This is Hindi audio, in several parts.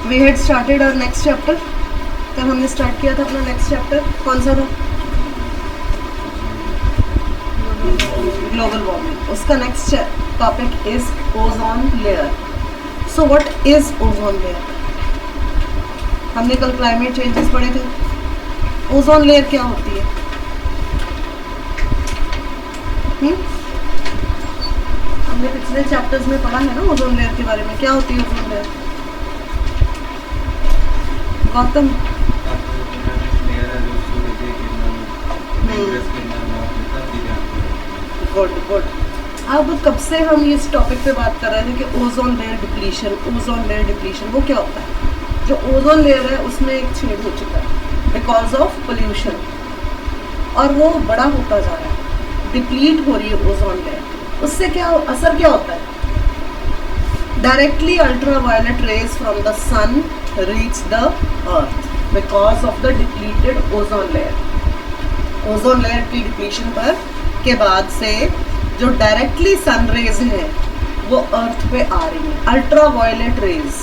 We had started our next chapter. कल हमने स्टार्ट किया था अपना नेक्स्ट चैप्टर, कौन सा था? Global warming. उसका next topic is ozone layer. So what is ozone layer? हमने कल क्लाइमेट चेंजेस पढ़े थे। ओजोन लेयर क्या होती है? हमने पिछले चैप्टर्स में पढ़ा है ना ओजोन लेयर के बारे में। क्या होती है ozone layer? Gautam, good good. अब कब से हम इस टॉपिक पे बात कर रहे थे कि ozone layer depletion, ozone layer depletion वो क्या होता है? जो ओजोन लेयर है उसमें एक छेद हो चुका है बिकॉज ऑफ पोल्यूशन, और वो बड़ा होता जा रहा है, डिप्लीट हो रही है ओजोन लेयर। उससे क्या असर क्या होता है? Directly ultraviolet rays from the sun reach the earth because of the depleted ozone layer. Ozone layer की डिप्लीशन पर के बाद से जो डायरेक्टली सन रेज है वो अर्थ पे आ रही है। Ultraviolet rays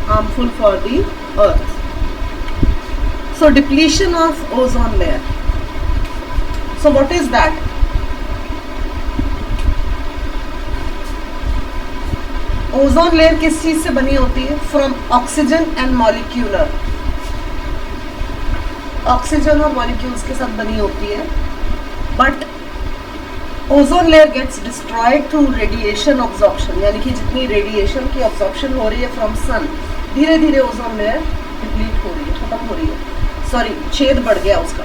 harmful for the earth. So depletion of ozone layer. So what is that? Ozone layer किस चीज से बनी होती है? From oxygen and molecular. Oxygen और मॉलिक्यूल्स के साथ बनी होती है, but ozone layer gets destroyed through radiation absorption, यानी कि जितनी रेडिएशन की ऑब्जॉर्प्शन हो रही है फ्रॉम सन, धीरे धीरे ओजोन लेयर डिप्लीट हो रही है, खत्म हो रही है। सॉरी, छेद बढ़ गया उसका।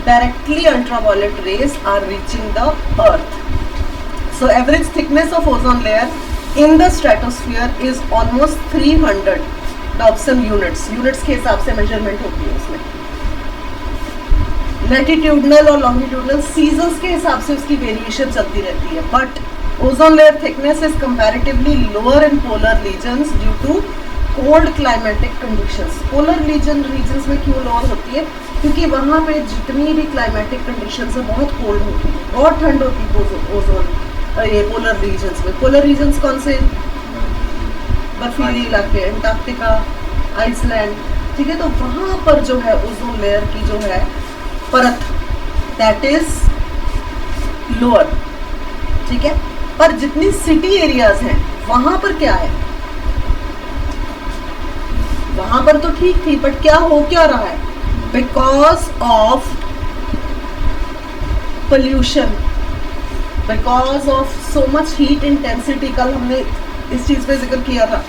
Directly ultraviolet rays are reaching the earth. So average thickness of ozone layer in the stratosphere is almost 300 Dobson units के हिसाब से मेजरमेंट होती है उसमें। लैटिट्यूडनल और लॉन्गिट्यूडनल सीजन्स के हिसाब से उसकी वेरिएशन चलती रहती है, but ozone layer thickness is comparatively lower in polar regions due to cold climatic conditions. Polar regions में क्यों लोअर होती है? क्योंकि वहाँ पे जितनी भी क्लाइमेटिक कंडीशंस है बहुत कोल्ड होती है, बहुत ठंड होती है ओजोन ये पोलर रीजन्स में। पोलर रीजन्स कौन से? बर्फीली इलाके, अंटार्कटिका, आइसलैंड, ठीक है। तो वहाँ पर जो है ओजोन लेयर की जो है परत दैट इज लोअर, ठीक है। पर जितनी सिटी एरियाज हैं वहाँ पर क्या है? वहाँ पर तो ठीक थी, बट क्या हो क्या रहा है? Because of pollution, because of so much heat intensity. कल हमने इस चीज पे जिक्र किया था,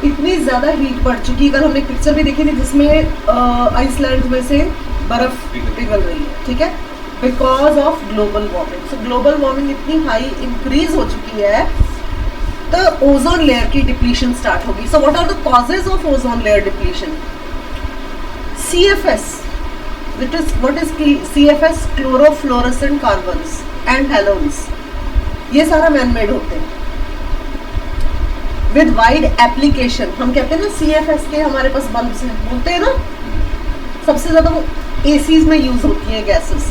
इतनी ज्यादा हीट बढ़ चुकी। कल हमने पिक्चर भी देखी थी जिसमें आइसलैंड में से बर्फ पिघल रही है, ठीक है, because of global warming. So global warming इतनी हाई इंक्रीज हो चुकी है तो ओजोन लेयर की डिप्लीशन स्टार्ट होगी। So what are the causes of ozone layer depletion? CFS, what is CFS? Chlorofluorescent carbons and halons, ये सारा मैन मेड होते हैं विद वाइड एप्लीकेशन। हम कहते हैं ना CFS के हमारे पास बल्ब्स हैं, बोलते हैं ना, सबसे ज्यादा वो ACs में यूज होती है गैसेस।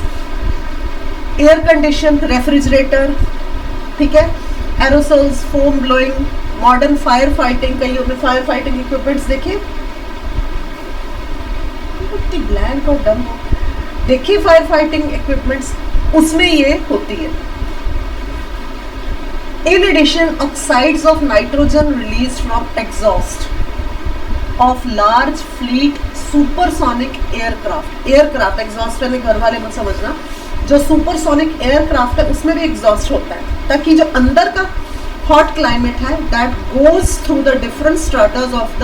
एयर कंडीशन, रेफ्रिजरेटर, ठीक है, aerosols, foam blowing, modern fire fighting. कई आपने फायर फाइटिंग इक्विपमेंट्स देखे? ब्लैंक और डम हो, देखिए फायर फाइटिंग इक्विपमेंट्स, उसमें ये होती है। In addition, oxides of nitrogen release from exhaust of large fleet supersonic aircraft. Aircraft exhaust यानी घर वाले मत समझना, जो सुपरसोनिक एयरक्राफ्ट है उसमें भी एग्जॉस्ट होता है, ताकि जो अंदर का हॉट क्लाइमेट है that goes through the different stratas of the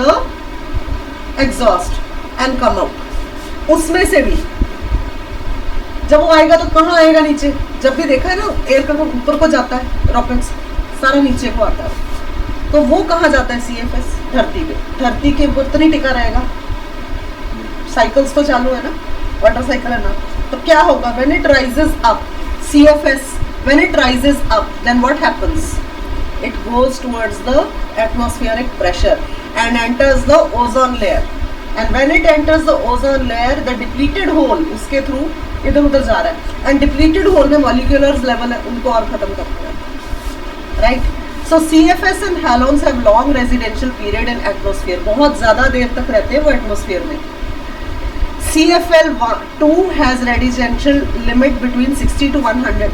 exhaust and come out. उसमें से भी जब वो आएगा तो कहाँ आएगा? नीचे। जब भी देखा है ना एयरक्राफ्ट ऊपर को जाता है, रॉकेट्स सारा नीचे को आता है, तो वो कहाँ जाता है? CFS, धरती पे। धरती के ऊपर तो नहीं टिका रहेगा, साइकिल्स तो चालू है ना, वाटर साइकिल है ना। तो क्या होगा? When it rises up, CFS when it rises up, then what happens? It goes towards the atmospheric pressure and enters the ozone layer. And when it enters the ozone layer, the depleted hole उसके थ्रू इधर उधर जा रहा है, एंड डिप्लीटेड होल में मॉलिक्यूलर लेवल है, उनको और खत्म करता है, right. So CFS and halons have long residential period in atmosphere, बहुत ज्यादा देर तक रहते हैं वो एटमॉस्फेयर में. CFL2 has residential limit between 60 to 100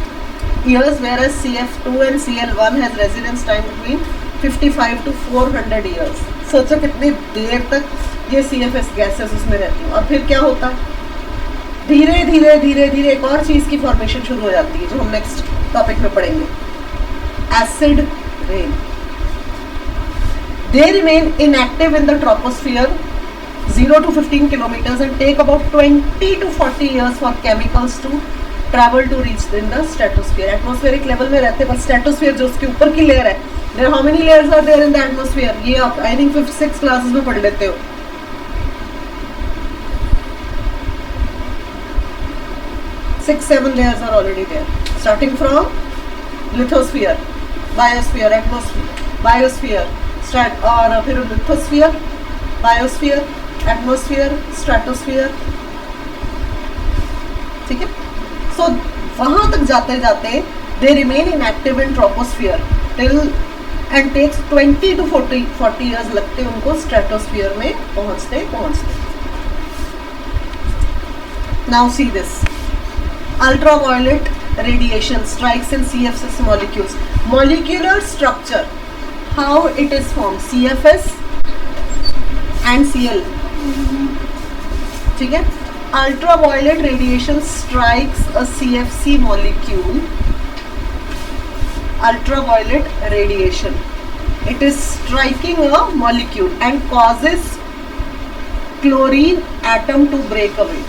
years, whereas CF2 and CL1 has residence time between 55 to 400 years. सोचो कितनी देर तक ये CFS गैसेस उसमें रहती हैं. और फिर क्या होता, धीरे धीरे धीरे धीरे एक और चीज़ की फॉर्मेशन शुरू हो जाती है जो हम नेक्स्ट टॉपिक में पढ़ेंगे, acid rain. They remain inactive in the troposphere 0 to 15 kilometers and take about 20 to 40 years for chemicals to travel to reach in the stratosphere. Atmospheric level में रहते हैं, बस stratosphere जो उसके ऊपर की लेयर है. There how many layers are there in the atmosphere? ये आप I think 5th 6th classes में पढ़ लेते हो. 6-7 layers are already there, starting from lithosphere, biosphere, atmosphere, biosphere, और फिर lithosphere, biosphere, एटमॉस्फेयर, स्ट्रेटोस्फेयर. ठीक है. सो वहां तक जाते जाते they remain inactive in troposphere till and takes 20 to 40 years लगते हैं उनको स्ट्रेटोस्फियर में पहुंचते. Now see this, ultraviolet radiation strikes in CFS molecules. Molecular structure, how it is formed, CFS and Cl. ठीक है. Ultraviolet radiation strikes a CFC molecule. Ultraviolet radiation, it is striking a molecule and causes chlorine atom to break away.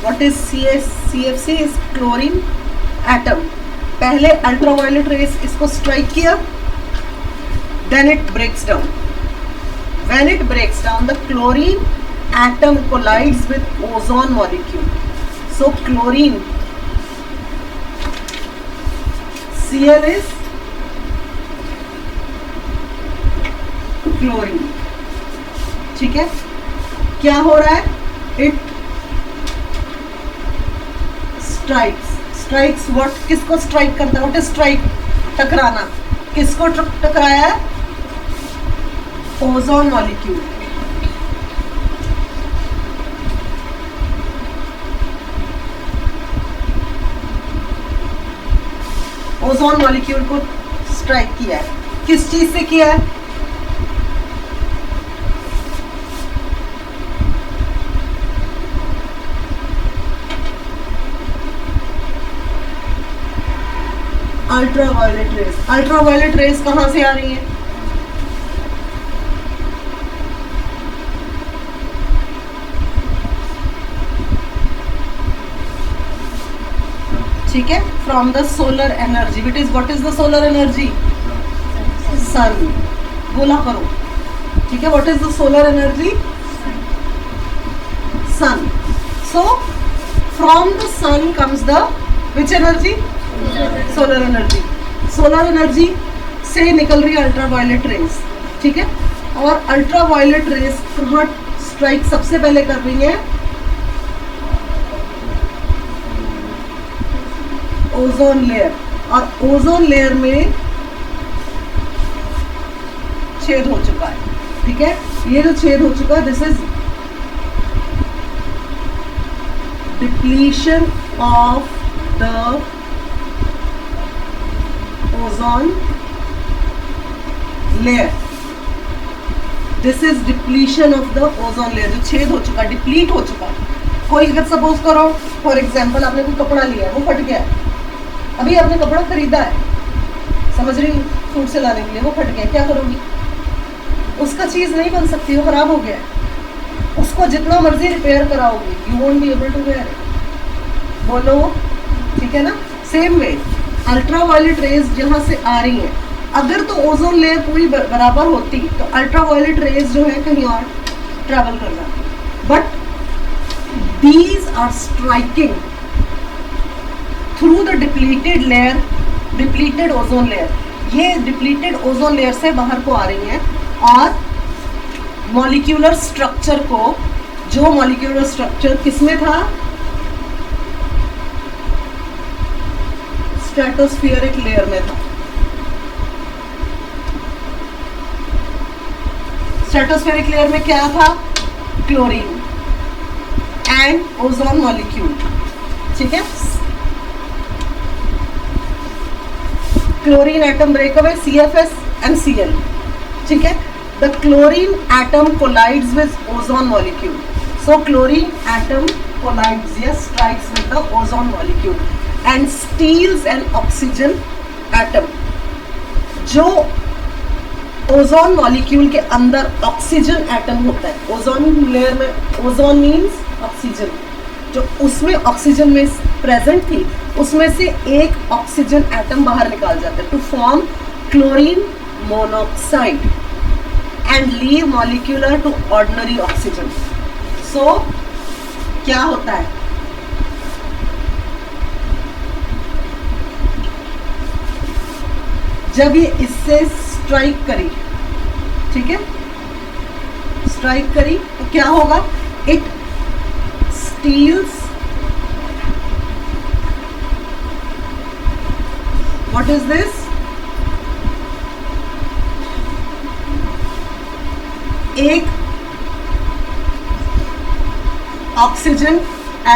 What is CFC? is chlorine atom. पहले अल्ट्रावायलेट रेस इसको स्ट्राइक किया, then it breaks down. When it breaks down, the chlorine atom collides with ozone molecule. So chlorine, Cl is chlorine. ठीक है. क्या हो रहा है? It strikes what? किसको स्ट्राइक करता है? What is strike? टकराना. किसको टकराया है? Ozone molecule. ओजोन मॉलिक्यूल को स्ट्राइक किया है. किस चीज से किया है? Ultraviolet rays. अल्ट्रावायलेट रेस कहां से आ रही है? ठीक है. From the solar energy. What is the solar energy? Sun. बोला करो. ठीक है. What is the solar energy? Sun. So from the sun comes the which energy? Solar energy. Solar एनर्जी से निकल रही है अल्ट्रावायलेट रेस. ठीक है. और अल्ट्रावायलेट रेस कहाँ स्ट्राइक सबसे पहले कर रही है? Ozone layer. और ओजोन लेयर में छेद हो चुका है. ठीक है. ये जो छेद हो चुका है, this is depletion of the ozone layer. This is depletion of the ozone layer. जो छेद हो चुका, डिप्लीट हो चुका. कोई अगर सपोज करो फॉर एग्जांपल आपने कोई कपड़ा लिया है, वो फट गया है. अभी आपने कपड़ा खरीदा है, समझ रही, सूट से लाने के लिए, वो फट गया. क्या करोगी? उसका चीज़ नहीं बन सकती, वो खराब हो गया है. उसको जितना मर्जी रिपेयर कराओगे, you won't be able to wear it. बोलो. ठीक है ना. सेम वे अल्ट्रावायलेट रेज जहाँ से आ रही है, अगर तो ओजोन लेयर पूरी बराबर होती तो अल्ट्रावायलेट रेज जो है कहीं और ट्रैवल कर जाती. But these are striking through the depleted layer, depleted ozone layer. ये डिप्लीटेड ओजोन लेयर से बाहर को आ रही हैं और मॉलिक्यूलर स्ट्रक्चर को, जो मॉलिक्यूलर स्ट्रक्चर किसमें था? स्ट्रेटोस्फियरिक लेयर में था. स्ट्रेटोस्फेरिक लेयर में क्या था? क्लोरीन एंड ओजोन मॉलिक्यूल, ठीक है। Chlorine atom break away, CFS and Cl, ठीक है। The chlorine atom collides with ozone molecule. So chlorine atom collides, yes, strikes with the ozone molecule and steals an oxygen atom. जो ओजोन मॉलिक्यूल के अंदर ऑक्सीजन एटम होता है, ओजोन लेयर में ओजोन मीन्स ऑक्सीजन, जो उसमें ऑक्सीजन में प्रेजेंट थी उसमें से एक ऑक्सीजन एटम बाहर निकाल जाता है to form chlorine monoxide and leave molecular to ordinary oxygen. So क्या होता है? जब ये इससे स्ट्राइक करी, ठीक है, स्ट्राइक करी तो क्या होगा? It steals, what is this? एक ऑक्सीजन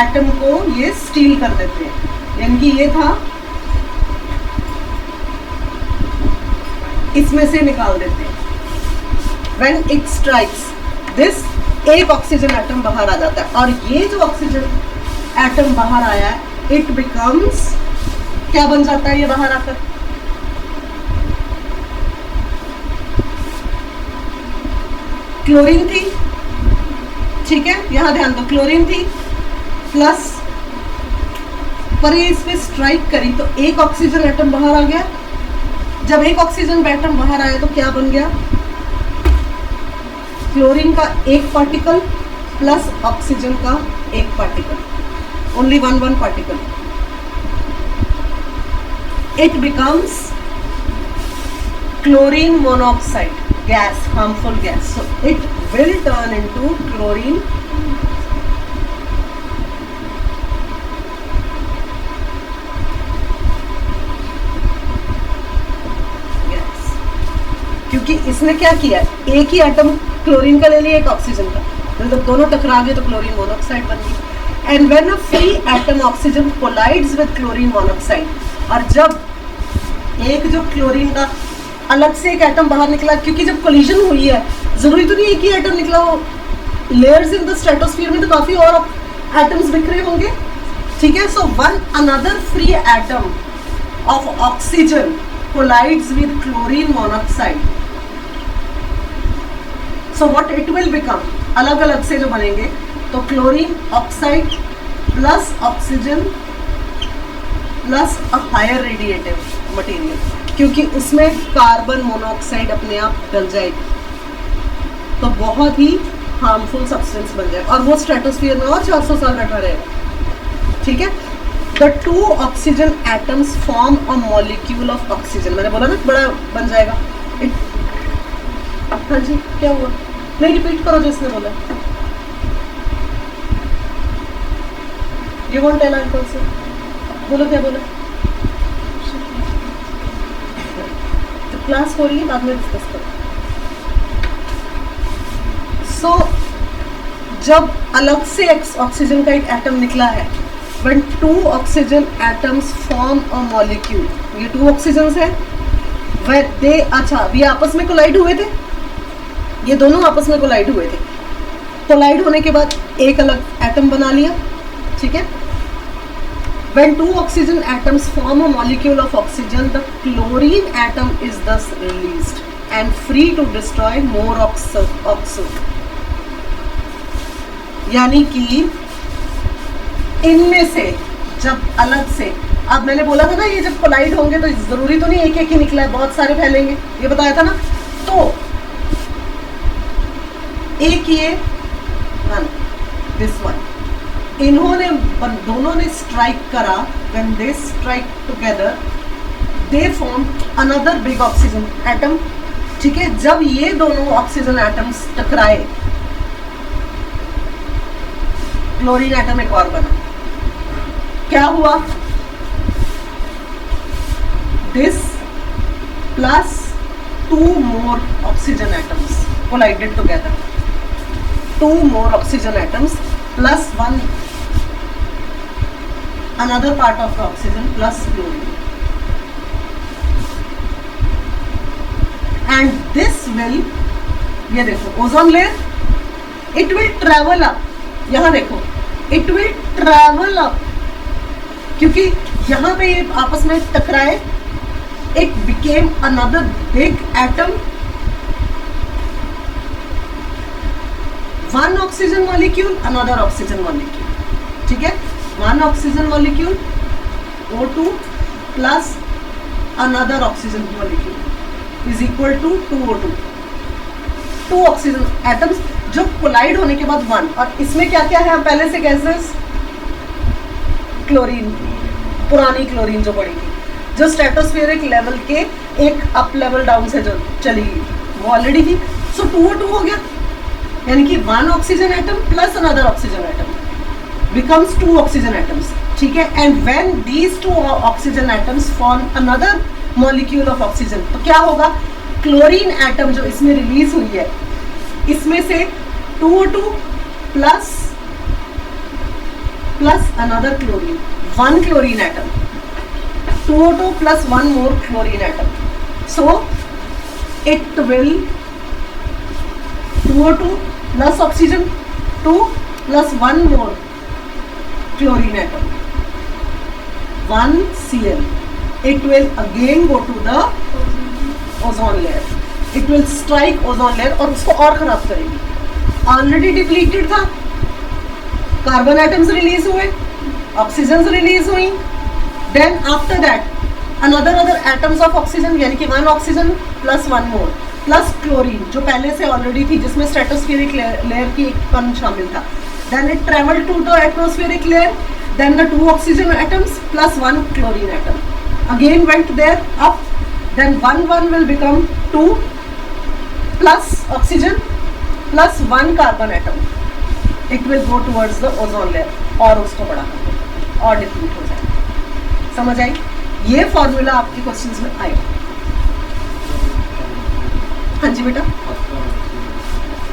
एटम को ये स्टील कर देते हैं, यानी कि ये था, इसमें से निकाल देते हैं। When it strikes this, एक ऑक्सीजन एटम बाहर आ जाता है और ये जो ऑक्सीजन एटम बाहर आया है, इट बिकम्स, क्या बन जाता है ये बाहर आकर? क्लोरीन थी, ठीक है, यहां ध्यान दो, क्लोरीन थी प्लस, पर ये इस पे स्ट्राइक करी तो एक ऑक्सीजन एटम बाहर आ गया। जब एक ऑक्सीजन एटम बाहर आया तो क्या बन गया? क्लोरीन का एक पार्टिकल प्लस ऑक्सीजन का एक particle, only one particle. It becomes chlorine monoxide gas, harmful gas. So it will turn into chlorine gas. क्योंकि इसने क्या किया, एक ही एटम क्लोरीन का ले लिया, एक ऑक्सीजन का, मतलब दोनों टकरा गए तो क्लोरीन मोनोऑक्साइड बन गई। And when a free atom oxygen collides with chlorine monoxide, और जब एक जो क्लोरीन का अलग से एक एटम बाहर निकला, क्योंकि जब कोलिजन हुई है जरूरी तो नहीं एक ही एटम निकला हो, लेयर्स इन द स्ट्रेटोस्फीयर में तो काफी और एटम्स बिखरे होंगे, ठीक है। So one another free atom of oxygen collides with chlorine monoxide, so what it will become, अलग अलग से जो बनेंगे तो chlorine oxide plus oxygen plus a higher radiative material, क्योंकि उसमें कार्बन मोनोऑक्साइड अपने आप डल जाएगी तो बहुत ही हार्मफुल सब्सटेंस बन जाएगा और वो स्ट्रेटोस्फीयर में और 400 साल बैठा रहेगा, ठीक है। The two oxygen atoms form a molecule of oxygen, मैंने बोला ना बड़ा बन जाएगा। हाँ जी, क्या हुआ? नहीं, रिपीट करो जो इसने बोला। यू वांट टेल अंकल से, बोलो क्या बोला? क्लास हो रही है, बाद में डिस्कस करो। सो जब अलग से ऑक्सीजन का एक एटम निकला है, when two oxygen atoms form a molecule, ये टू ऑक्सीजन है, where they, अच्छा ये आपस में कोलाइड हुए थे, ये दोनों आपस में कोलाइड हुए थे, कोलाइड होने के बाद एक अलग एटम बना लिया, ठीक है। When two oxygen atoms form a molecule of oxygen, the chlorine atom is thus released and free to destroy more oxo. यानी कि इनमें से जब अलग से, अब मैंने बोला था ना ये जब कोलाइड होंगे तो जरूरी तो नहीं एक एक ही निकला है, बहुत सारे फैलेंगे, ये बताया था ना। तो एक ये वन, दिस वन, इन्होंने दोनों ने स्ट्राइक करा, when they strike together they form another big oxygen atom, ठीक है। जब ये दोनों ऑक्सीजन एटम्स टकराए, क्लोरीन एटम एक और बना, क्या हुआ? This plus two more oxygen atoms, collided together. 2 more oxygen atoms plus one another part of the oxygen plus chlorine. And this will, ये देखो ozone layer, it will travel up. यहाँ देखो it will travel up, क्योंकि यहाँ पे ये आपस में टकराए. It became another big atom. One oxygen molecule, another oxygen molecule. ठीक है, one oxygen molecule O2 plus another oxygen molecule is equal to 2O2. 2 oxygen atoms जो कोलाइड होने के बाद 1. और इसमें क्या क्या है पहले से गैसेस? क्लोरीन, पुरानी क्लोरीन जो पड़ी थी, जो स्ट्रेटोस्फेरिक लेवल के एक अप लेवल डाउन से जो चली गई वो ऑलरेडी थी. सो 2O2 हो गया, यानी कि 1 oxygen atom plus another oxygen atom becomes 2 oxygen atoms. ठीक है, and when these 2 oxygen atoms form another molecule of oxygen, तो क्या होगा? क्लोरीन एटम जो इसमें रिलीज हुई है, इसमें से 2O2 plus another chlorine, 1 chlorine atom, 2O2 plus 1 more chlorine atom. So it will 2O2 plus oxygen 2 plus 1 more chlorine atom, 1 Cl. It will again go to the ozone layer. It will strike ozone layer और उसको और खराब करेगी. ऑलरेडी डिप्लीटेड था, कार्बन एटम्स रिलीज हुए, ऑक्सीजन रिलीज हुई. Then after that other atoms of oxygen, यानी कि 1 oxygen plus 1 more plus chlorine जो पहले से ऑलरेडी थी, जिसमें स्ट्रेटोस्फेरिक लेयर की एक कण शामिल था. Then it traveled to the atmospheric layer. Then the 2 oxygen atoms plus 1 chlorine atom again went there up. Then 1 will become 2 plus oxygen plus 1 carbon atom. It will go towards the ozone layer और उसको बड़ा कर और डिप्लीट हो जाए. समझ आई? ये फॉर्मूला आपके क्वेश्चंस में आएगा. हाँ जी बेटा,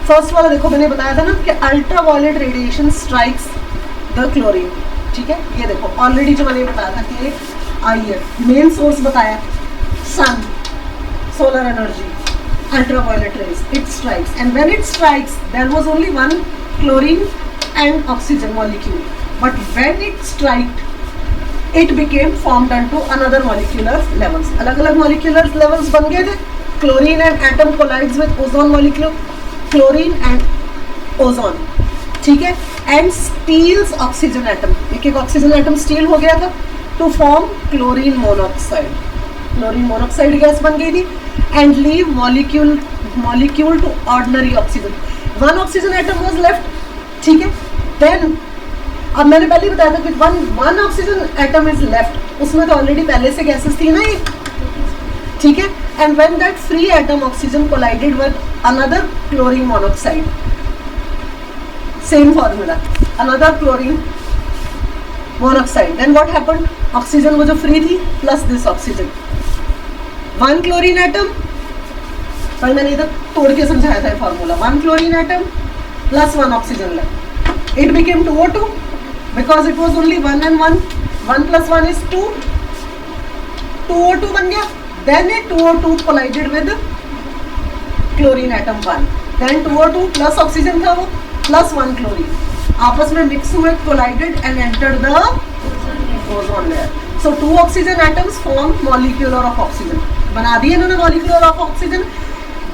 फर्स्ट वाला देखो, मैंने बताया था ना कि ultraviolet radiation strikes the chlorine. ठीक है, ये देखो ऑलरेडी जो मैंने बताया था कि आई है, मेन सोर्स बताया sun, solar energy, ultra violet rays, it strikes and when it strikes there was only 1 chlorine and oxygen molecule, but when it striked it became formed into another molecular levels. अलग अलग मॉलिक्यूलर लेवल्स बन गए थे. Chlorine and atom collides with ozone molecule, chlorine and ozone. ठीक है, एंड स्टील्स ऑक्सीजन एटम, एक एक ऑक्सीजन एटम स्टील हो गया था to form chlorine monoxide. Chlorine monoxide gas बन गई थी and leave molecule to ordinary oxygen. 1 oxygen atom was left. ठीक है, देन अब मैंने पहले बताया था कि 1 ऑक्सीजन एटम इज लेफ्ट, उसमें तो ऑलरेडी पहले से गैसेस थी ना ये. ठीक है, and when that free atom oxygen collided with another chlorine monoxide, same formula, another chlorine monoxide, then what happened? Oxygen वो जो free थी plus this oxygen, 1 chlorine atom, पर मैंने इधर तोड़ के समझाया था ये formula, 1 chlorine atom plus 1 oxygen left, it became 2O2 because it was only 1 and 1, 1 plus 1 is 2, 2O2 बन गया. Then a 2O2 collided with chlorine atom 1. Then 2O2 plus oxygen था वो plus 1 chlorine. आपस में mix हुए, collided and entered the ozone layer. So 2 oxygen atoms form molecular of oxygen. बना दिए इन्होंने molecular of oxygen.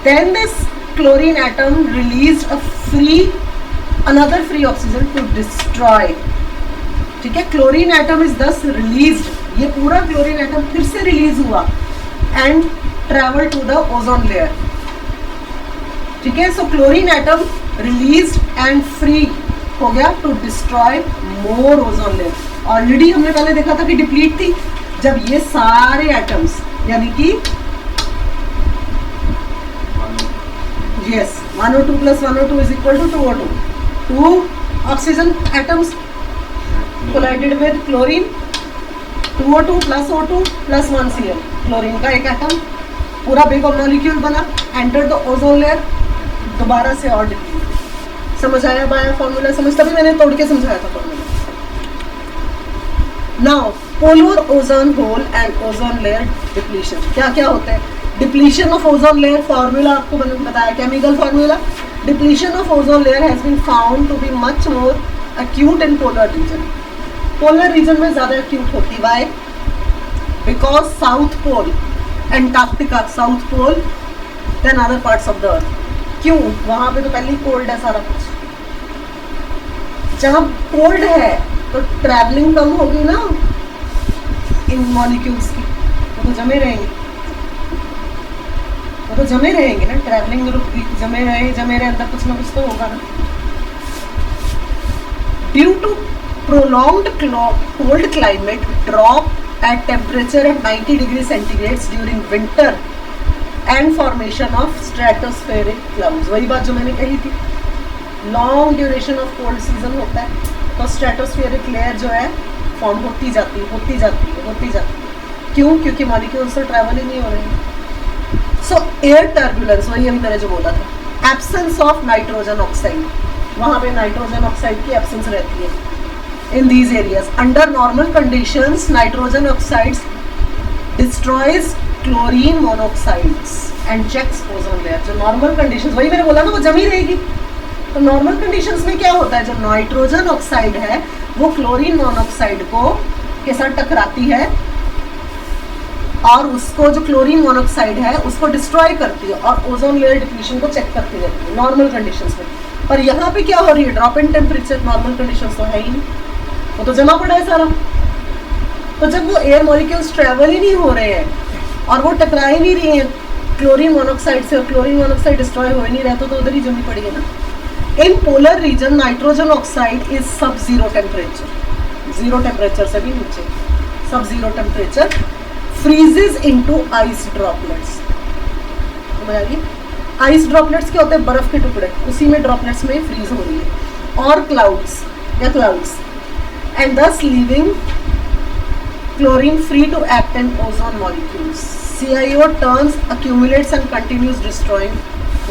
Then this chlorine atom released another free oxygen to destroy. ठीक है, chlorine atom is thus released. ये पूरा chlorine atom फिर से release हुआ and travel to the ozone layer. ठीक है, so chlorine atom released and free हो गया to destroy more ozone layer. Already हमने पहले देखा था कि डिप्लीट थी, जब ये सारे एटम्स यानी कि yes 1O2 plus 1O2 is equal to 2O2, 2 oxygen atoms collided with chlorine, 2O2 plus O2 plus 1 Cl, chlorine का एक एटम पूरा बिग मॉलिक्यूल बना, एंटर द ओजोन लेयर, दोबारा से और डिप्लीट। समझ आया बाया फॉर्मूला? समझ, तभी मैंने तोड़ के समझाया था formula. Now polar ozone hole and ozone layer depletion, क्या क्या होता है? Depletion of ozone layer formula आपको मैंने बताया, chemical formula. Depletion of ozone layer has been found to be much more acute in polar region। Polar region में ज्यादा एक्यूट होती है। Why? Because south pole, Antarctica, south pole then other parts of the earth. क्यों? वहां पे तो पहले ही कोल्ड है सारा कुछ। जहां कोल्ड है तो ट्रैवलिंग कम होगी ना इन मॉलिक्यूल्स की, वो तो जमे रहेंगे, वो तो जमे रहेंगे ना, ट्रैवलिंग जमे रहे अंदर कुछ ना कुछ तो होगा ना। Due to prolonged cold climate, drop at temperature at 90 degrees centigrade during winter and formation of stratospheric clouds। वही बात जो मैंने कही थी, long duration of cold season होता है तो स्ट्रेटोस्फेरिक लेयर जो है फॉर्म होती जाती है। क्यों? क्योंकि मॉलिक्यूल्स तो ट्रैवल ही नहीं हो रहे हैं। सो एयर टर्बुलेंस, वही अभी मैंने जो बोला था, एब्सेंस ऑफ नाइट्रोजन ऑक्साइड, वहाँ पे नाइट्रोजन ऑक्साइड की एब्सेंस रहती है in these areas. Under normal conditions nitrogen oxides destroys chlorine monoxides and checks ozone layer. जो नॉर्मल कंडीशंस, वही मैंने बोला ना, वो जमी रहेगी। तो नॉर्मल कंडीशंस में क्या होता है, जो नाइट्रोजन ऑक्साइड है वो क्लोरीन मोनोऑक्साइड को के साथ टकराती है और उसको, जो क्लोरीन मोनोऑक्साइड है उसको डिस्ट्रॉय करती है और ओजोन लेयर डिप्लीशन को चेक करती रहती है नॉर्मल कंडीशंस में। पर यहाँ पे क्या हो रही है? Drop in temperature, normal conditions तो है ही नहीं, वो तो जमा पड़ा है सारा। तो जब वो एयर मॉलिक्यूल्स ट्रेवल ही नहीं हो रहे हैं और वो टकरा ही नहीं रही हैं क्लोरीन मोनोऑक्साइड से, और क्लोरीन मोनोऑक्साइड डिस्ट्रॉय हो ही नहीं रहा, तो उधर ही जमी पड़ी है ना। In polar region nitrogen oxide is सब जीरो टेम्परेचर, जीरो टेम्परेचर से भी नीचे, सब zero temperature, फ्रीजेज into ice droplets. समझ आ गई? आइस ड्रॉपलेट्स क्या होते हैं? बर्फ के टुकड़े, उसी में ड्रॉपलेट्स में फ्रीज हो रही है। और क्लाउड्स या clouds and thus leaving chlorine free to act in ozone molecules. CIO turns accumulates and continues destroying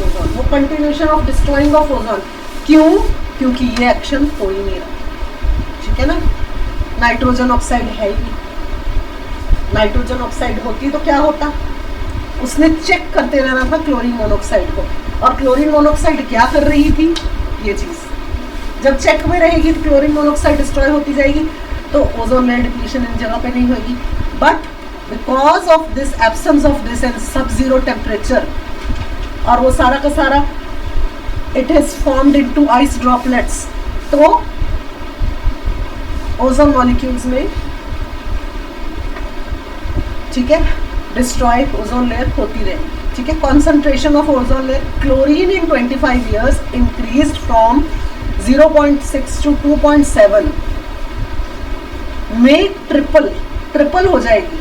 ozone। वो continuation of destroying of ozone. क्यों? क्योंकि ये एक्शन हो ही नहीं रहा, ठीक है ना। नाइट्रोजन ऑक्साइड है ही, नाइट्रोजन ऑक्साइड होती तो क्या होता? उसने चेक करते रहना था क्लोरीन मोनोऑक्साइड को, और क्लोरीन मोनोऑक्साइड क्या कर रही थी? ये चीज़ जब चेक में रहेगी तो क्लोरीन मोनोऑक्साइड डिस्ट्रॉय होती जाएगी, तो ओजोन लेयर डिप्लीशन इन जगह पे नहीं होगी। But because of this absence of this and सब जीरो टेम्परेचर, और वो सारा का सारा it has formed into ice droplets, तो ओजोन मॉलिक्यूल्स में, ठीक है, डिस्ट्रॉय ओजोन लेयर होती रहेगी, ठीक है। Concentration of ozone layer, chlorine in 25 years increased from 0.6 to 2.7 में ट्रिपल हो जाएगी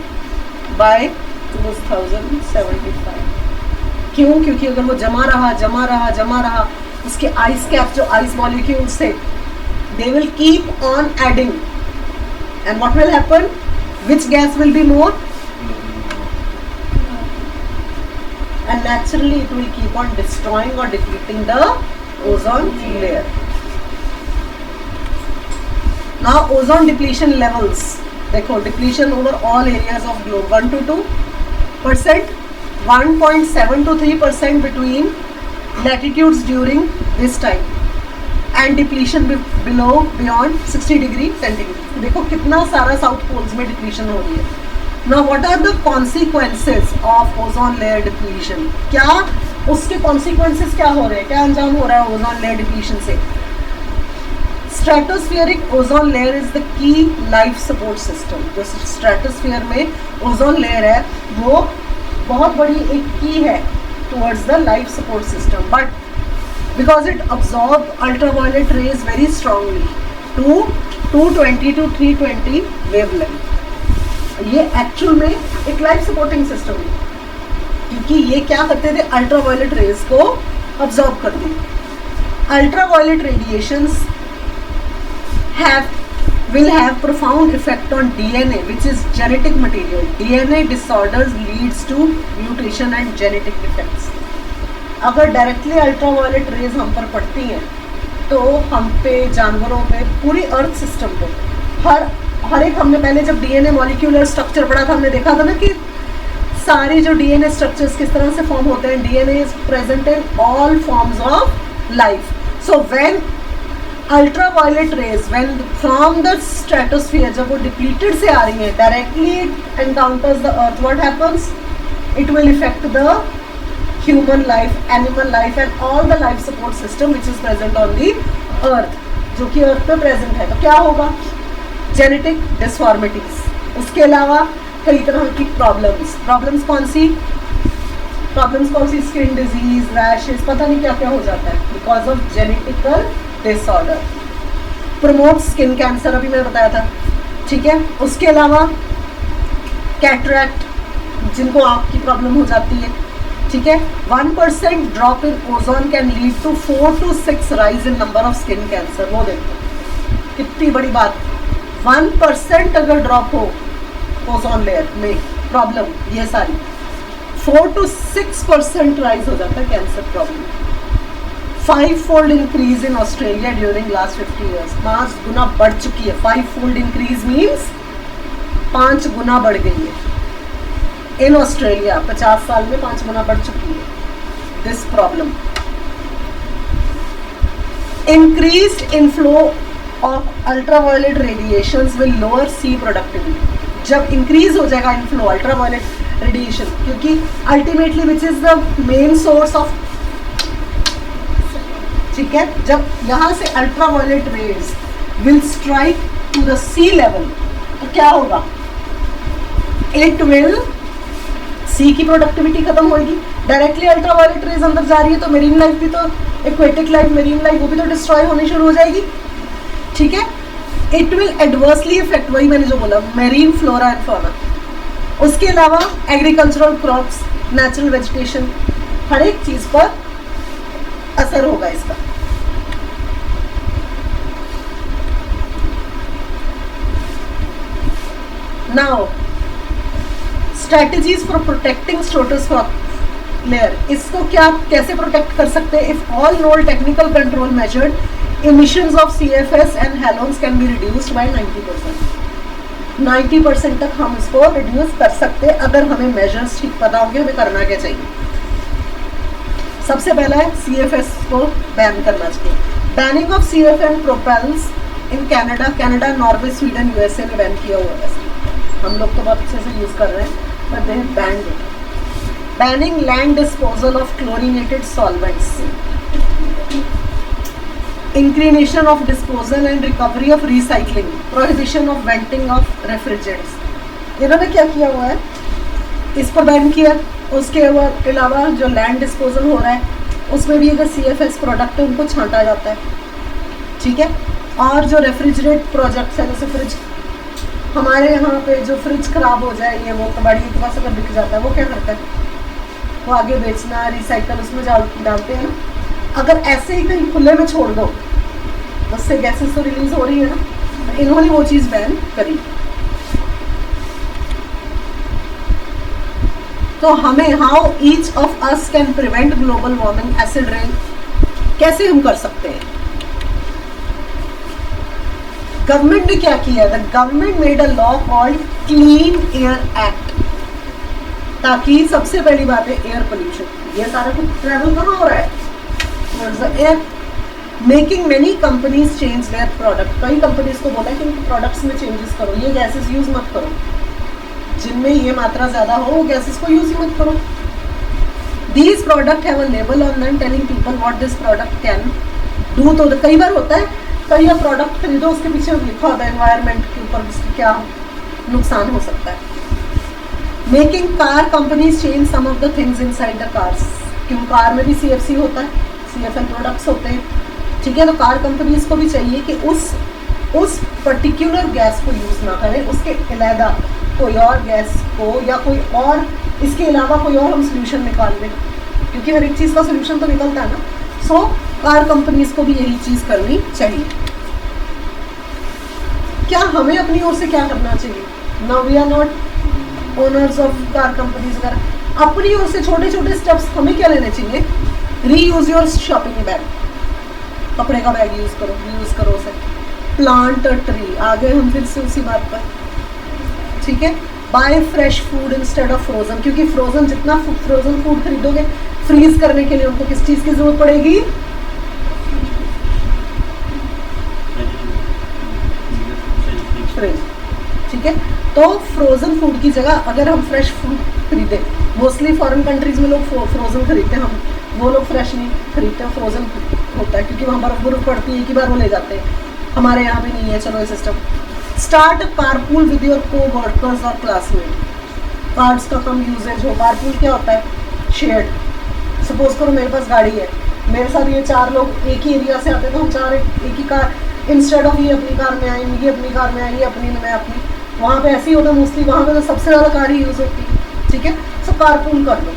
बाय 2075। क्यों? क्योंकि अगर वो जमा रहा, उसके आइस कैप, जो आइस मॉलिक्यूल्स थे, they will keep on adding, and what will happen? Which gas will be more? And naturally it will keep on destroying or depleting the ozone layer. Now ozone depletion levels, देखो depletion over all areas of globe 1 to 2%, 1.7 to 3% between latitudes during this time, and depletion below beyond 60 degree centigrade। देखो कितना सारा साउथ पोल्स में डिप्लीशन हो रही है। Now what are the consequences of ozone layer depletion? क्या उसके consequences क्या हो रहे हैं, क्या अंजाम हो रहा है ozone layer depletion से? Stratospheric ozone layer is the key life support system। जो stratosphere में ozone layer है वो बहुत बड़ी एक key है towards the life support system, but because it absorbs ultraviolet rays very strongly to 220 to 320 wavelength। ये एक्चुअल में एक लाइफ सपोर्टिंग सिस्टम है, क्योंकि ये क्या करते थे? अल्ट्रावायलेट रेज को अब्सॉर्ब करते थे। Ultraviolet radiations will have profound effect on DNA, which is genetic material। DNA disorders leads to mutation and genetic defects। अगर डायरेक्टली अल्ट्रावायलेट रेज हम पर पड़ती हैं तो हम पे, जानवरों पे, पूरी अर्थ सिस्टम पे, हर एक, हमने पहले जब डीएनए मॉलिक्यूलर स्ट्रक्चर पढ़ा था, हमने देखा था ना कि सारी जो डीएनए स्ट्रक्चर्स किस तरह से फॉर्म होते हैं. DNA is present in all forms of life. So when ultraviolet rays, when from the stratosphere, जब वो डिप्लीटेड से आ रही है, directly encounters the earth, what happens? It will effect the human life, animal life and all the life support system which is present on the earth, जो कि अर्थ पे प्रेजेंट है. तो क्या होगा? जेनेटिक डिसफॉर्मिटीज, उसके अलावा कई तरह की प्रॉब्लम्स कौन सी? स्किन डिजीज, रैशेस, पता नहीं क्या क्या हो जाता है because of genetical disorder. Promote skin cancer, अभी मैंने बताया था. ठीक है, उसके अलावा कैटरैक्ट, जिनको आँख की प्रॉब्लम हो जाती है. ठीक है, 1% drop in ozone can lead to 4 to 6 rise in number of skin cancer. वो देखो कितनी बड़ी बात. 1% अगर ड्रॉप हो ओजोन लेयर में प्रॉब्लम, ये सारी 4 to 6% राइज हो जाता है cancer problem. 5-fold increase in Australia during last 50 years. 5 गुना बढ़ चुकी है. 5-fold इंक्रीज मीन्स 5 गुना बढ़ गई है इन ऑस्ट्रेलिया. 50 साल में 5 गुना बढ़ चुकी है this problem. Increased inflow of ultraviolet radiations will lower sea productivity. जब इंक्रीज हो जाएगा इनफ्लो अल्ट्रावायलेट रेडिएशन, क्योंकि ultimately which is the main source of, ठीक है, जब यहाँ से ultraviolet rays will strike to the sea level, तो क्या होगा? इट विल, सी की प्रोडक्टिविटी खत्म होगी. डायरेक्टली अल्ट्रावायलेट रेज अंदर जा रही है तो मेरीन लाइफ भी, तो एक्वेटिक लाइफ, मेरीन लाइफ, वो भी तो डिस्ट्रॉय होनी शुरू हो जाएगी. ठीक है, इट विल एडवर्सली इफेक्ट, वही मैंने जो बोला, मेरीन फ्लोरा एंड फौना. उसके अलावा एग्रीकल्चरल क्रॉप्स, नेचुरल वेजिटेशन, हर एक चीज पर असर होगा इसका. Now strategies for protecting stratospheric layer. इसको क्या, कैसे प्रोटेक्ट कर सकते हैं? If all known technical control measured, emissions of CFS and halogens can be reduced by 90%. 90% तक हम इसको रिड्यूस कर सकते हैं अगर हमें मेजर्स ठीक पता होंगे हमें करना क्या चाहिए. सबसे पहला है CFS को बैन करना चाहिए. Banning of CFN propels in Canada, Norway, Sweden, USA ने बैन किया हुआ है. हम लोग तो बहुत अच्छे से यूज कर रहे हैं, but they have banned it. Banning land disposal of chlorinated solvents. Inclination of disposal and recovery of recycling. Prohibition of venting of refrigerants. इन्होंने क्या किया हुआ है? इस पर बैन किया. उसके अलावा जो लैंड डिस्पोजल हो रहा है उसमें भी अगर CFS प्रोडक्ट है उनको छांटा जाता है. ठीक है, और जो रेफ्रिजरेट प्रोजेक्ट्स है, जैसे फ्रिज, हमारे यहाँ पे जो फ्रिज खराब हो जाए, ये वो कबाड़ी के पास अगर बिक जाता है, वो क्या करता है? वो आगे बेचना, रिसाइकल उसमें डालते हैं ना. अगर ऐसे ही कहीं खुले में छोड़ दो तो उससे गैसेस तो रिलीज हो रही है ना. तो इन्होंने वो चीज़ बैन करी. तो हमें, how each of us can prevent global warming, acid rain, कैसे हम कर सकते हैं? गवर्नमेंट ने क्या किया? The government made a law called clean air act. ताकि सबसे पहली बात है एयर पोल्यूशन, ये सारा कुछ ट्रैवल कहाँ हो रहा है? Air. Making many companies change their product. कई कंपनीज को बोला कि उनके प्रोडक्ट्स में चेंजेस करो, ये गैसेस यूज मत करो, जिनमें ये मात्रा ज़्यादा हो वो गैसेस को यूज ही मत करो. These product have a label on them telling people what this product can do. तो कई बार होता है, कई बार प्रोडक्ट खरीदो उसके पीछे लिखा होता है एनवायरनमेंट के ऊपर क्या नुकसान हो सकता है. Making car companies change some of the things inside the cars. क्यों? कार में भी CFC होता है, CFN प्रोडक्ट्स होते हैं. ठीक है, तो कार कंपनीज को भी चाहिए कि उस पर्टिकुलर गैस को यूज़ ना करें, उसके अलावा कोई और गैस को या कोई और, इसके अलावा कोई और हम सोल्यूशन निकाल लें, क्योंकि हर एक चीज़ का सोल्यूशन तो निकलता है ना. सो कार कंपनीज को भी यही चीज़ करनी चाहिए. क्या हमें अपनी ओर से क्या करना चाहिए? Now we are not owners of car companies वगैरह. अपनी ओर से छोटे छोटे स्टेप्स हमें क्या लेने चाहिए? रीयूज योर शॉपिंग बैग, कपड़े का बैग यूज करो, यूज करो उसे। प्लांट अ ट्री, आ गए हम फिर से उसी बात पर, ठीक है। Buy fresh food instead of frozen, क्योंकि फ्रोजन जितना फ्रोजन फूड खरीदोगे फ्रीज करने के लिए उनको किस चीज की जरूरत पड़ेगी? फ्रिज, ठीक है। तो फ्रोजन फूड की जगह अगर हम फ्रेश फूड खरीदें, मोस्टली फॉरेन कंट्रीज में लोग फ्रोजन खरीदते हैं, हम वो लोग फ्रेश नहीं खरीदते, फ्रोजन होता है क्योंकि वहाँ बर्फ पड़ती है, एक ही बार वो ले जाते हैं। हमारे यहाँ भी नहीं है, चलो ये system. Start carpool with your को वर्कर्स और क्लासमेट, कार्ड्स का कम यूजेज हो। कारपूल क्या होता है? शेयर्ड। सपोज करो मेरे पास गाड़ी है, मेरे साथ ये 4 लोग एक ही एरिया से आते हैं, तो हम 4 एक ही कार, इंस्टेड ऑफ ये अपनी कार में आए, ये अपनी कार में आई, ये अपनी में अपनी, वहाँ पे ऐसे ही होता है मोस्टली, वहाँ पे तो सबसे ज़्यादा कार ही यूज़ होती है, ठीक है। सो कारपूल कर लो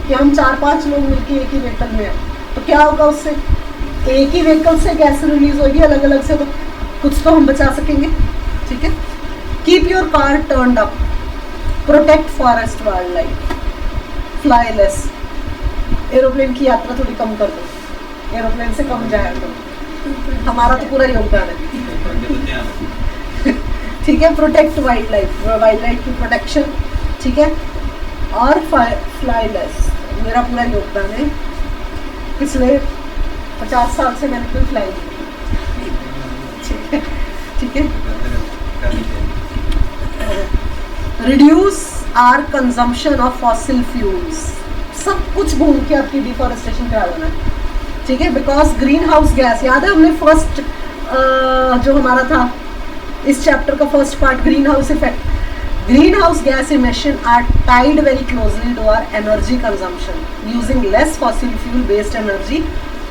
कि हम 4-5 लोग मिलकर एक ही व्हीकल में हैं, तो क्या होगा उससे? एक ही व्हीकल से गैस रिलीज होगी, अलग अलग से तो कुछ तो हम बचा सकेंगे, ठीक है। Keep your car turned up, protect forest wild life, fly less, aeroplane की यात्रा थोड़ी कम कर दो, एरोप्लेन से कम जाया करो, हमारा तो पूरा योगदान है, ठीक है। प्रोटेक्ट वाइल्ड लाइफ की प्रोटेक्शन, ठीक है। और फ्लाई लेस, मेरा पूरा योगदान है। पिछले 50 साल से मैंने कोई फ्लाई नहीं की, ठीक है। Reduce our consumption of fossil fuels, सब कुछ भूल के आपकी डिफॉरेस्टेशन करा देना है, ठीक है। बिकॉज ग्रीन हाउस गैस, याद है हमने फर्स्ट जो हमारा था इस चैप्टर का first part, greenhouse effect. Greenhouse gas emission are tied very closely to our energy consumption, using less fossil fuel based energy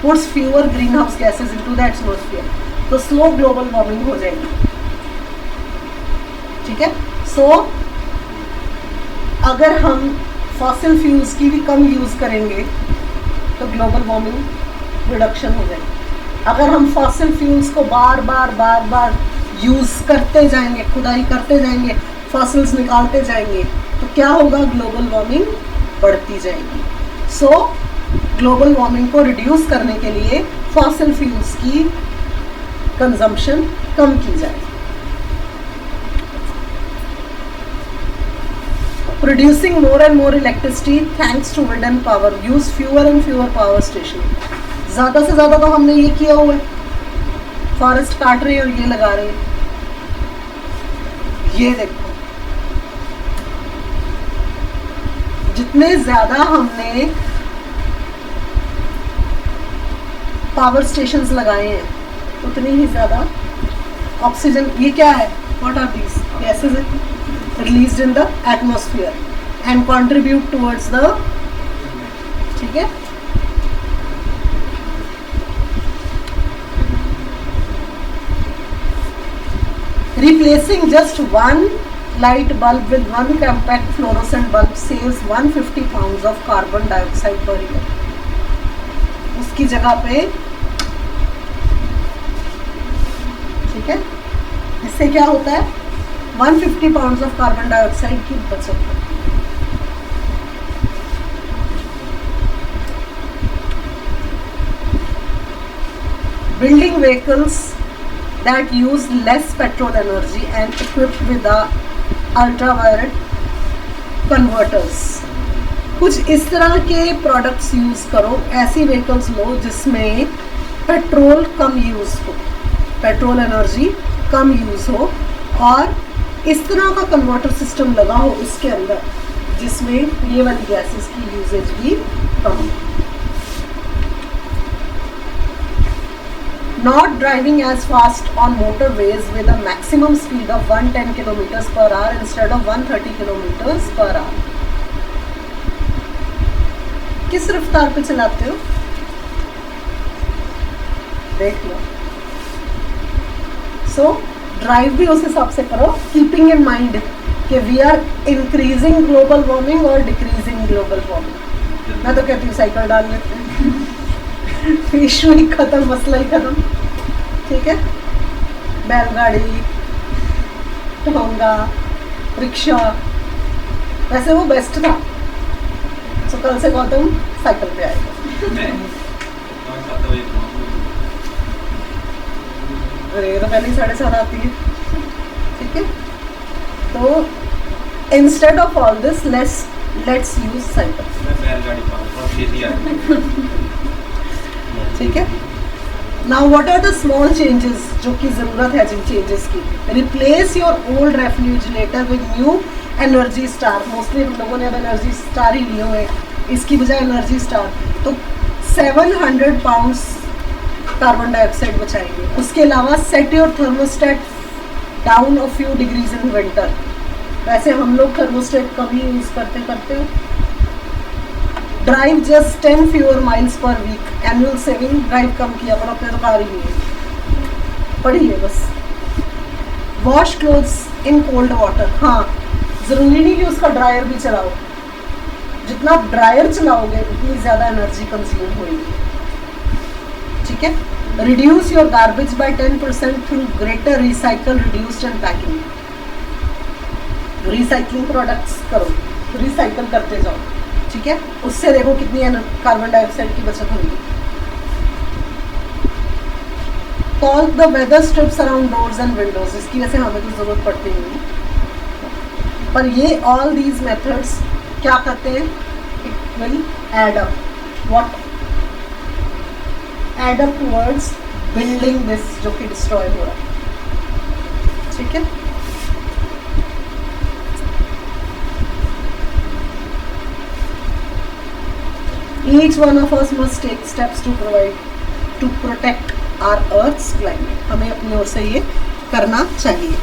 puts fewer greenhouse gases into the atmosphere, तो स्लो ग्लोबल वार्मिंग हो जाएगी, ठीक है। सो अगर हम फॉसिल फ्यूल्स की भी कम यूज करेंगे तो ग्लोबल वार्मिंग रिडक्शन हो जाएगी। अगर हम फॉसिल फ्यूल्स को बार बार यूज करते जाएंगे, खुदाई करते जाएंगे, फॉसिल्स निकालते जाएंगे, तो क्या होगा? ग्लोबल वार्मिंग बढ़ती जाएगी। सो ग्लोबल वार्मिंग को रिड्यूस करने के लिए फॉसिल फ्यूल्स की कंजम्पशन कम की जाए। Producing more and more electricity thanks to wind and power, use fewer and fewer power station। ज़्यादा से ज़्यादा तो हमने ये किया हुआ है, फॉरेस्ट काट रहे हैं और ये लगा रहे हैं। ये देखो, जितने ज़्यादा हमने पावर स्टेशंस लगाए हैं उतनी ही ज़्यादा ऑक्सीजन, ये क्या है? What are these gases released in the atmosphere and contribute towards the, ठीक है। Replacing just one light bulb with one compact fluorescent bulb saves 150 pounds of carbon dioxide per year। उसकी जगह पे, ठीक है, इससे क्या होता है? 150 पाउंड्स ऑफ कार्बन डाइऑक्साइड की बचत है। Building vehicles that use less petrol energy and equipped with ultraviolet converters, कुछ इस तरह के प्रोडक्ट्स यूज करो, ऐसी व्हीकल्स लो जिसमें पेट्रोल कम यूज हो, पेट्रोल एनर्जी कम यूज हो, और इस तरह का कन्वर्टर सिस्टम लगा हो इसके अंदर जिसमें ये वाली गैसेस की यूजेज भी कम हो। Not driving as fast on motorways with a maximum speed of 110 kilometres per hour instead of 130 kilometres per hour. किस रफ्तार पे चलाते हो? देख लो। सो ड्राइव भी उस हिसाब से करो, कीपिंग इन माइंड कि we are increasing global warming और डिक्रीजिंग ग्लोबल वार्मिंग। मैं तो कहती हूँ साइकिल डाल लेते हैं, इशू ही खत्म, मसला ही खत्म, ठीक है। बैलगाड़ी, टोंगा, रिक्शा, वैसे वो बेस्ट था। तो कल से गौतम साइकिल पे आएगा। मैं 7 बजे अरे ये तो पहले ही 7:30 आती है, ठीक है। तो instead of all this let's use cycle, मैं बैलगाड़ी पाऊँ और खेती आ रही ठीक है। Now what are the small changes जो कि ज़रूरत है जिन चेंजेस की? Replace your old refrigerator with new energy star. Mostly हम लोगों ने अब एनर्जी स्टार ही लिए हुए हैं, इसकी बजाय एनर्जी स्टार। तो 700 पाउंड्स कार्बन डाइऑक्साइड बचाएंगे। उसके अलावा set your thermostat down a few degrees in winter. वैसे हम लोग थर्मोस्टेट कम ही यूज़ करते drive just 10 fewer miles per week. Annual saving, drive कम किया पर अपने तो कार ही नहीं है, पड़ी है बस। Wash clothes in cold water. हाँ, ज़रूरी नहीं कि उसका ड्रायर भी चलाओ, जितना ड्रायर चलाओगे उतनी ज़्यादा एनर्जी कंज्यूम होगी, ठीक है। Reduce your garbage by 10% through greater recycle, reduced and packing. Recycling products करो, रिसाइकल करते जाओ, ठीक है। उससे देखो कितनी कार्बन डाइऑक्साइड की बचत होगी। Caulk the weather strips around doors and windows. इसकी वजह से हमें तो ज़रूरत पड़ती नहीं, पर ये ऑल दीज मेथड्स क्या करते हैं? It will add up, what add up towards building this जो कि डिस्ट्रॉय हो रहा है, ठीक है। Each one of us must take steps to protect our Earth's climate. हमें अपनी ओर से ये करना चाहिए।